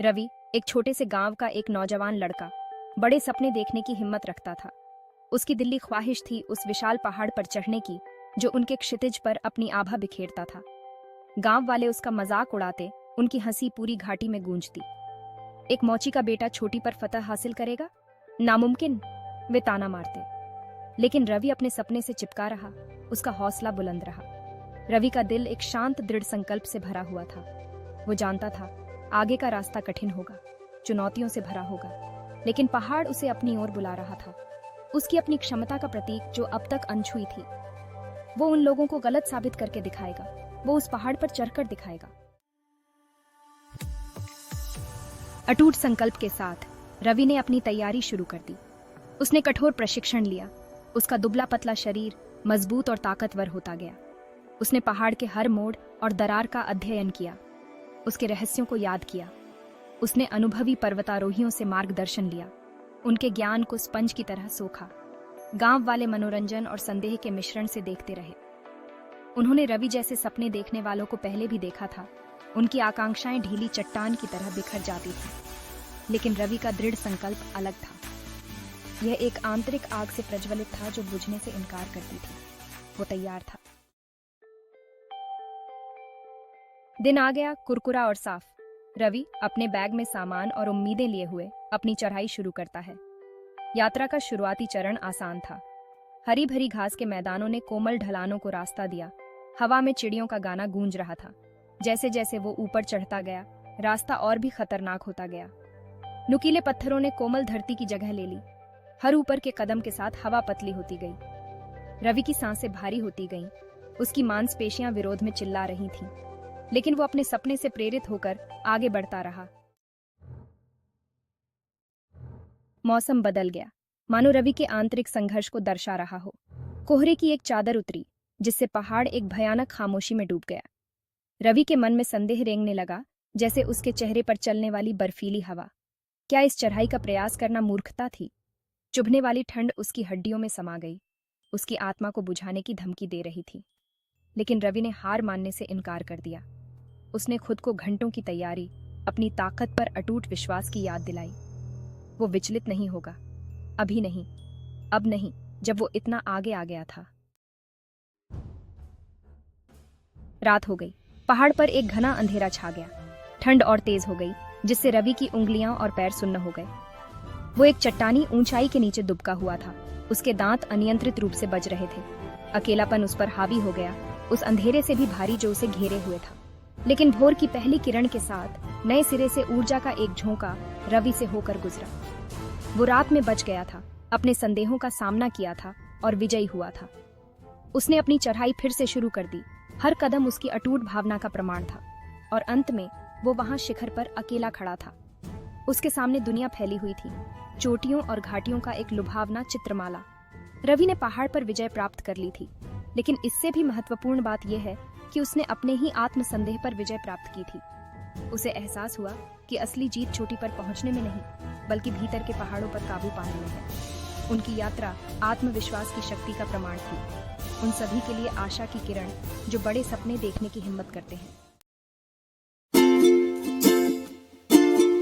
रवि एक छोटे से गांव का एक नौजवान लड़का बड़े सपने देखने की हिम्मत रखता था। उसकी दिली ख्वाहिश थी उस विशाल पहाड़ पर चढ़ने की जो उनके क्षितिज पर अपनी आभा बिखेरता था। गांव वाले उसका मजाक उड़ाते, उनकी हंसी पूरी घाटी में गूंजती। एक मौची का बेटा छोटी पर फतह हासिल करेगा, नामुमकिन, वे ताना मारते। लेकिन रवि अपने सपने से चिपका रहा, उसका हौसला बुलंद रहा। रवि का दिल एक शांत दृढ़ संकल्प से भरा हुआ था। वो जानता था आगे का रास्ता कठिन होगा, चुनौतियों से भरा होगा, लेकिन पहाड़ उसे अपनी ओर बुला रहा था। उसकी अपनी क्षमता का प्रतीक जो अब तक अनछुई थी, वो उन लोगों को गलत साबित करके दिखाएगा। वो उस पहाड़ पर चढ़कर दिखाएगा। अटूट संकल्प के साथ रवि ने अपनी तैयारी शुरू कर दी। उसने कठोर प्रशिक्षण लिया। उसका दुबला पतला शरीर मजबूत और ताकतवर होता गया। उसने पहाड़ के हर मोड़ और दरार का अध्ययन किया, उसके रहस्यों को याद किया। उसने अनुभवी पर्वतारोहियों से मार्गदर्शन लिया, उनके ज्ञान को स्पंज की तरह सोखा। गांव वाले मनोरंजन और संदेह के मिश्रण से देखते रहे। उन्होंने रवि जैसे सपने देखने वालों को पहले भी देखा था। उनकी आकांक्षाएं ढीली चट्टान की तरह बिखर जाती थी, लेकिन रवि का दृढ़ संकल्प अलग था। यह एक आंतरिक आग से प्रज्वलित था जो बुझने से इनकार करती थी। वो तैयार था। दिन आ गया, कुरकुरा और साफ। रवि अपने बैग में सामान और उम्मीदें लिए हुए अपनी चढ़ाई शुरू करता है। यात्रा का शुरुआती चरण आसान था। हरी भरी घास के मैदानों ने कोमल ढलानों को रास्ता दिया। हवा में चिड़ियों का गाना गूंज रहा था। जैसे जैसे वो ऊपर चढ़ता गया, रास्ता और भी खतरनाक होता गया। नुकीले पत्थरों ने कोमल धरती की जगह ले ली। हर ऊपर के कदम के साथ हवा पतली होती गई। रवि की सांसें भारी होती गईं। उसकी मांसपेशियां विरोध में चिल्ला रही थीं, लेकिन वो अपने सपने से प्रेरित होकर आगे बढ़ता रहा। मौसम बदल गया, मानो रवि के आंतरिक संघर्ष को दर्शा रहा हो। कोहरे की एक चादर उतरी, जिससे पहाड़ एक भयानक खामोशी में डूब गया। रवि के मन में संदेह रेंगने लगा, जैसे उसके चेहरे पर चलने वाली बर्फीली हवा। क्या इस चढ़ाई का प्रयास करना मूर्खता थी? चुभने वाली ठंड उसकी हड्डियों में समा गई, उसकी आत्मा को बुझाने की धमकी दे रही थी। लेकिन रवि ने हार मानने से इनकार कर दिया। उसने खुद को घंटों की तैयारी, अपनी ताकत पर अटूट विश्वास की याद दिलाई। वो विचलित नहीं होगा, अभी नहीं, अब नहीं, जब वो इतना आगे आ गया था। रात हो गई। पहाड़ पर एक घना अंधेरा छा गया। ठंड और तेज हो गई, जिससे रवि की उंगलियां और पैर सुन्न हो गए। वो एक चट्टानी ऊंचाई के नीचे दुबका हुआ था। उसके दांत अनियंत्रित रूप से बज रहे थे। अकेलापन उस पर हावी हो गया, उस अंधेरे से भी भारी जो उसे घेरे हुए था। लेकिन भोर की पहली किरण के साथ नए सिरे से ऊर्जा का एक झोंका रवि से होकर गुजरा। वो रात में बच गया था, अपने संदेहों का सामना किया था और विजयी हुआ था। उसने अपनी चढ़ाई फिर से शुरू कर दी। हर कदम उसकी अटूट भावना का प्रमाण था, और अंत में वो वहां शिखर पर अकेला खड़ा था। उसके सामने दुनिया फैली हुई थी, चोटियों और घाटियों का एक लुभावना चित्रमाला। रवि ने पहाड़ पर विजय प्राप्त कर ली थी, लेकिन इससे भी महत्वपूर्ण बात यह है कि उसने अपने ही आत्मसंदेह पर विजय प्राप्त की थी। उसे एहसास हुआ कि असली जीत चोटी पर पहुंचने में नहीं, बल्कि भीतर के पहाड़ों पर काबू पाने में है। उनकी यात्रा आत्मविश्वास की शक्ति का प्रमाण थी, उन सभी के लिए आशा की किरण जो बड़े सपने देखने की हिम्मत करते हैं।